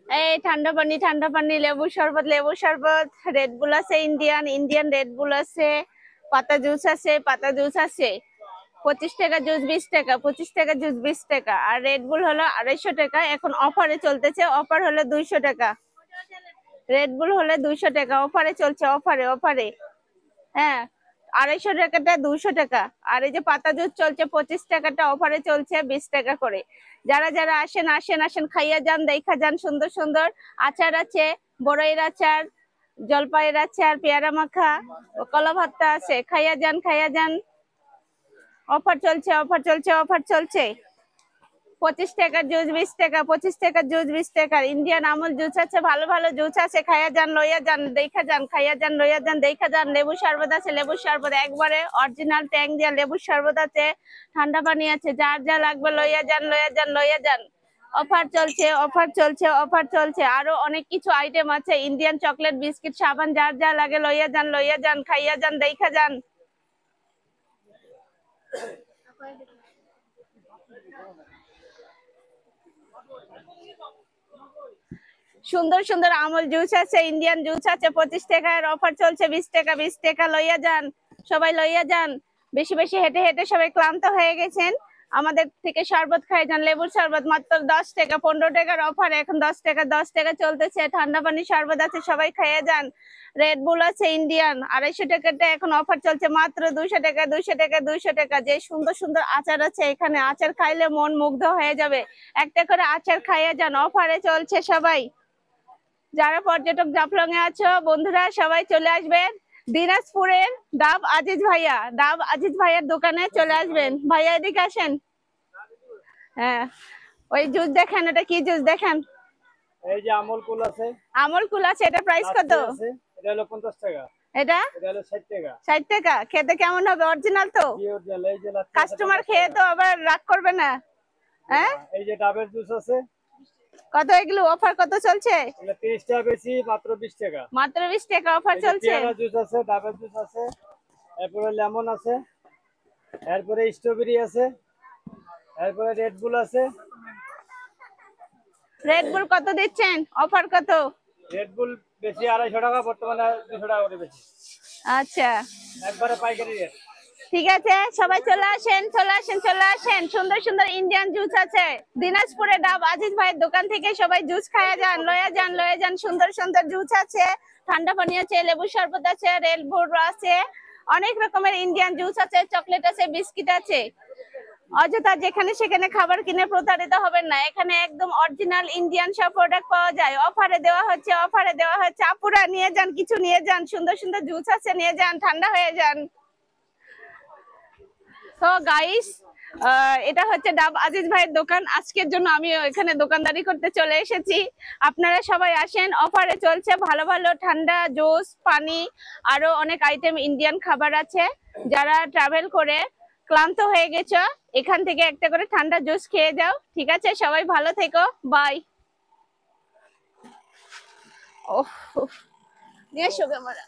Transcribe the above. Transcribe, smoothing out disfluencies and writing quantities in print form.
এই ঠান্ডা পানি, লেবু শরবত, রেড বুল আছে, ইন্ডিয়ান রেড বুল আছে, পাতা জুস আছে 25 টাকা জুস, 20 টাকা, 25 টাকা জুস, 20 টাকা। আর রেড বুল হলো 250 টাকা, এখন অফারে চলতেছে, অফার হলো 200 টাকা। রেড বুল হলে 200 টাকা, অফারে চলছে, অফারে। হ্যাঁ, 250 টাকাটা 200 টাকা। আর এই যে পাতা জুস চলছে 25 টাকাটা, অফারে চলছে 20 টাকা করে। যারা আসেন খাইয়া যান, দেখা যান, সুন্দর সুন্দর আচার আছে, বড়ইয়ের আচার, জলপাইয়ের আচার, পেয়ারা মাখা, কলা ভর্তা আছে, খাইয়া যান। অফার চলছে 25 টাকার জুস, 20 টাকা, 25 টাকার জুস, 20 টাকার। ইন্ডিয়ান আমুল জুস আছে, ভালো ভালো জুস আছে, খাইয়া যান, লইয়া যান, দেখা যান, খাইয়া যান, লইয়া যান, দেখা যান। লেবু শরবত আছে, লেবুর শরবত একবারে অরিজিনাল ট্যাং দিয়া লেবুর শরবত আছে, ঠান্ডা পানি আছে, যার যা লাগবে লইয়া যান। অফার চলছে। আরো অনেক কিছু আইটেম আছে, ইন্ডিয়ান চকলেট, বিস্কিট, সাবান, যার যা লাগে লইয়া যান, খাইয়া যান, দেখা যান। সুন্দর সুন্দর আমুল জুস আছে, ইন্ডিয়ান জুস আছে, 25 টাকার অফার চলছে, 20 টাকা লইয়া যান, সবাই লইয়া যান। বেশি বেশি হেঁটে হেঁটে সবাই ক্লান্ত হয়ে গেছেন, আমাদের থেকে শরবত খাই যান, লেবুর শরবত মাত্র 10 টাকা, 15 টাকার অফার, এখন 10 টাকা চলতেছে। ঠান্ডা পানি শরবত আছে, সবাই খাইয়ে যান। রেড বুল আছে ইন্ডিয়ান, 250 টাকাটা এখন অফার চলছে, মাত্র 200 টাকা। যে সুন্দর সুন্দর আচার আছে এখানে, আচার খাইলে মন মুগ্ধ হয়ে যাবে। একটা করে আচার খাইয়ে যান, অফারে চলছে। সবাই যারা পর্যটক জাফলং এ আছো বন্ধুরা, সবাই চলে আসবেন দিনাজপুরের ডাব আজিজ ভাইয়ার দোকানে চলে আসবেন। ভাইয়া এদিকে আসেন। হ্যাঁ, ওই জুস দেখেন, এটা কি জুস দেখেন? এই যে আমল কুল আছে, এটা প্রাইস কত? এটা হলো 50 টাকা। এটা হলো 60 টাকা। 60 টাকা। খেতে কেমন হবে? অরিজিনাল তো? জি অরিজিনাল। এই যে কাস্টমার খেয়ে তো আবার রাগ করবে না? হ্যাঁ, এই যে ডাবের জুস আছে। কত এগুলো? অফার কত চলছে? এগুলো 30 টাকা বেশি, মাত্র 20 টাকা। মাত্র 20 টাকা অফার চলছে। পেয়ারা জুস আছে, ডাবের জুস আছে, এরপরে লেমন আছে, এরপরে স্ট্রবেরি আছে, এরপরে রেড বুল আছে। রেড বুল কত দিচ্ছেন? অফার কত? রেড বুল বেশি 250 টাকা, বর্তমানে 200 টাকা করে বেশি। আচ্ছা, একবারে পাইকারি রেট। ঠিক আছে, সবাই চলে আসেন। সুন্দর সুন্দর ইন্ডিয়ান জুস আছে দিনাজপুরে ডাব আজিজ ভাইয়ের দোকান থেকে, সবাই জুস খায়া যান, লয়া যান। সুন্দর সুন্দর জুস আছে, ঠান্ডা পানি আছে, লেবু শরবত আছে, রেড বুল আছে, অনেক রকমের ইন্ডিয়ান জুস আছে, চকলেট আছে, বিস্কিট আছে। অযথা যেখানে সেখানে খাবার কিনে প্রতারিত হবেন না, এখানে একদম অরিজিনাল ইন্ডিয়ান সব প্রোডাক্ট পাওয়া যায়। অফারে দেওয়া হচ্ছে। আপুরা নিয়ে যান, কিছু নিয়ে যান, সুন্দর সুন্দর জুস আছে, নিয়ে যান, ঠান্ডা হয়ে যান। তো গাইস, এটা হচ্ছে ডাব আজিজ ভাইয়ের দোকান। আজকের জন্য আমি এখানে দোকানদারি করতে চলে এসেছি। আপনারা সবাই আসেন, অফারে চলছে, ভালো ভালো ঠান্ডা জুস, পানি, আরো অনেক আইটেম ইন্ডিয়ান খাবার আছে। যারা ট্রাভেল করে ক্লান্ত হয়ে গেছো, এখান থেকে একটা করে ঠান্ডা জুস খেয়ে যাও। ঠিক আছে, সবাই ভালো থেকো, বাই। ওহ, নিয়ে এসো ক্যামেরা।